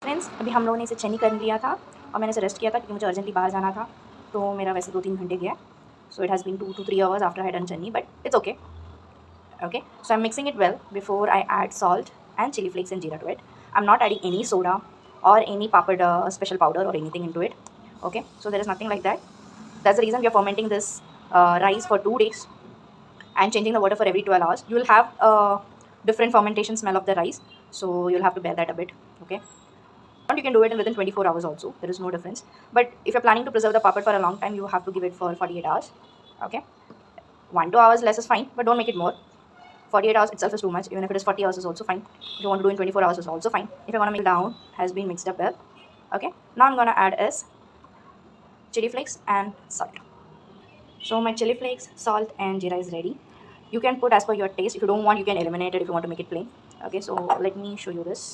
Friends, अभी हम लोगों ने इसे चनी कर लिया था और मैंने इसे रेस्ट किया था क्योंकि मुझे अर्जेंटली बाहर जाना था, तो मेरा वैसे 2-3 घंटे गया. So it has been 2 to 3 hours after I had done chutney, but it's okay. Okay, so I'm mixing it well before I add salt and chili flakes and jeera to it. I'm not adding any soda or any papad special powder or anything into it. Okay, so there is nothing like that. That's the reason we are fermenting this rice for 2 days and changing the water for every 12 hours. You will have a different fermentation smell of the rice, so you'll have to bear that a bit. Okay, you can do it in within 24 hours also. There is no difference. But if you're planning to preserve the papad for a long time, you have to give it for 48 hours. Okay, 1-2 hours less is fine, but don't make it more. 48 hours itself is too much. Even if it is 40 hours is also fine. If you want to do in 24 hours is also fine. If you want to make it down, has been mixed up well. Okay, now I'm gonna add is chili flakes and salt. So my chili flakes, salt and jeera is ready. You can put as per your taste. If you don't want, you can eliminate it if you want to make it plain. Okay, so let me show you this.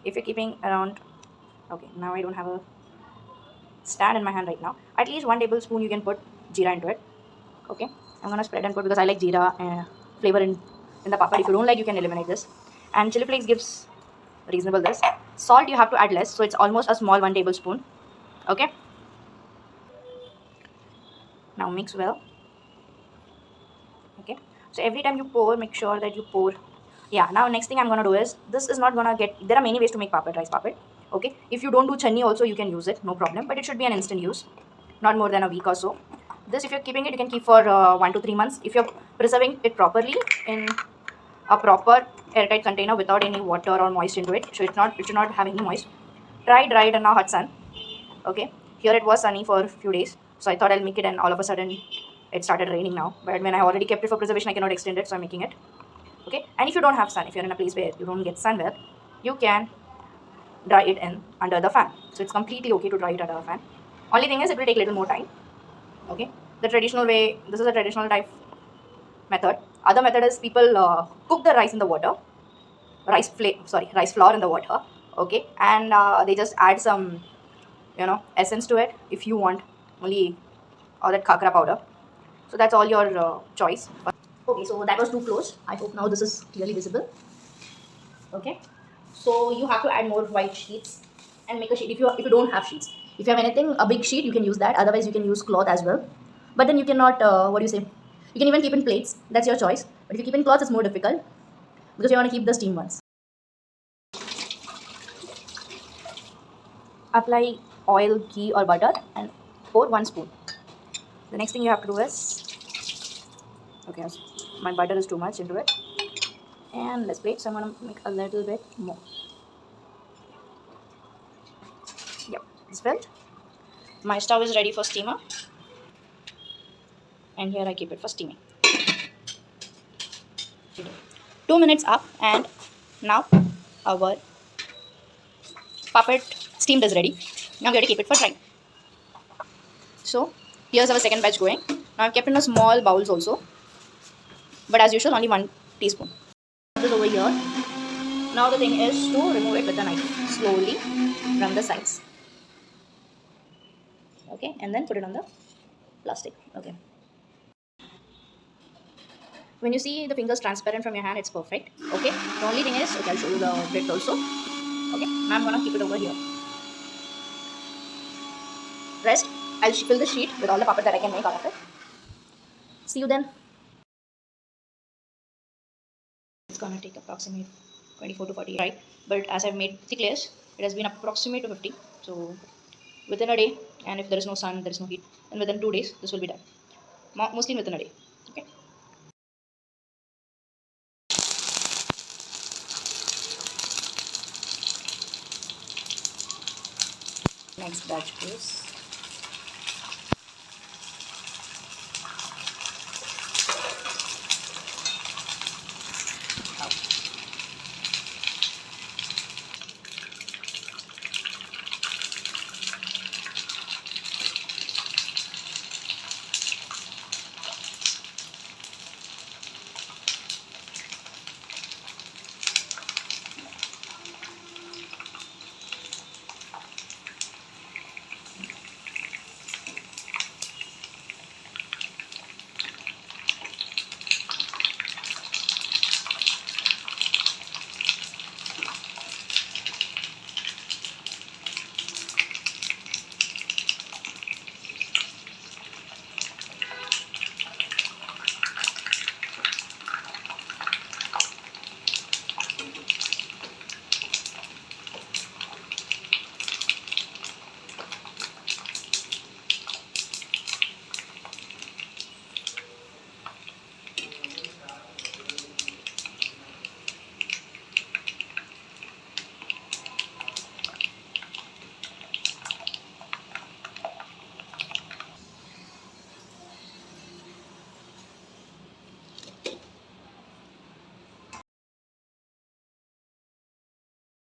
If you're keeping around, okay, now I don't have a stand in my hand right now. At least 1 tablespoon you can put jeera into it. Okay, I'm gonna spread and put because I like jeera flavor in the papad. If you don't like, you can eliminate this. And chili flakes gives reasonable this. Salt you have to add less, so it's almost a small 1 tablespoon. Okay, now mix well. Okay, so every time you pour, make sure that you pour. Yeah, now next thing I'm gonna do is, this is not gonna get, there are many ways to make papad, rice papad. Okay, if you don't do chutney also, you can use it, no problem, but it should be an instant use, not more than a week or so. This, if you're keeping it, you can keep for 1 to 3 months. If you're preserving it properly in a proper airtight container without any water or moist into it, so it should not have any moist. Try dry it in a hot sun. Okay, here it was sunny for a few days, so I thought I'll make it, and all of a sudden it started raining now. But when I already kept it for preservation, I cannot extend it, so I'm making it. Okay, and if you don't have sun, if you're in a place where you don't get sun well, you can dry it in under the fan. So it's completely okay to dry it under the fan. Only thing is, it will take a little more time. Okay, the traditional way, this is a traditional type method. Other method is people cook the rice in the water, rice flour in the water. Okay, and they just add some, essence to it if you want, only, or that khakra powder. So that's all your choice. Okay, so that was too close. I hope now this is clearly visible. Okay, so you have to add more white sheets and make a sheet. If you don't have sheets, if you have anything, a big sheet, you can use that. Otherwise you can use cloth as well, but then you cannot, what do you say, you can even keep in plates. That's your choice. But if you keep in cloth, it's more difficult because you want to keep the steam ones. Apply oil, ghee or butter and pour 1 spoon. The next thing you have to do is, okay, my butter is too much into it, and let's plate, so I'm going to make a little bit more. Yep, it's filled. My stove is ready for steamer, and here I keep it for steaming. 2 minutes up, and now our puppet steamed is ready. Now we have to keep it for drying. So here's our second batch going. Now I've kept in a small bowls also, but as usual only 1 teaspoon. This is over here. Now the thing is to remove it with a knife slowly from the sides. Okay, and then put it on the plastic. Okay, when you see the fingers transparent from your hand, it's perfect. Okay, the only thing is, okay, I'll show you the bread also. Okay, now I'm gonna keep it over here. Rest, I'll fill the sheet with all the papad that I can make out of it. See you then. It's gonna take approximately 24 to 48, right? But as I've made thick layers, it has been approximate to 50. So within a day, and if there is no sun, there is no heat, then within 2 days this will be done. Mostly within a day. Okay. Next batch is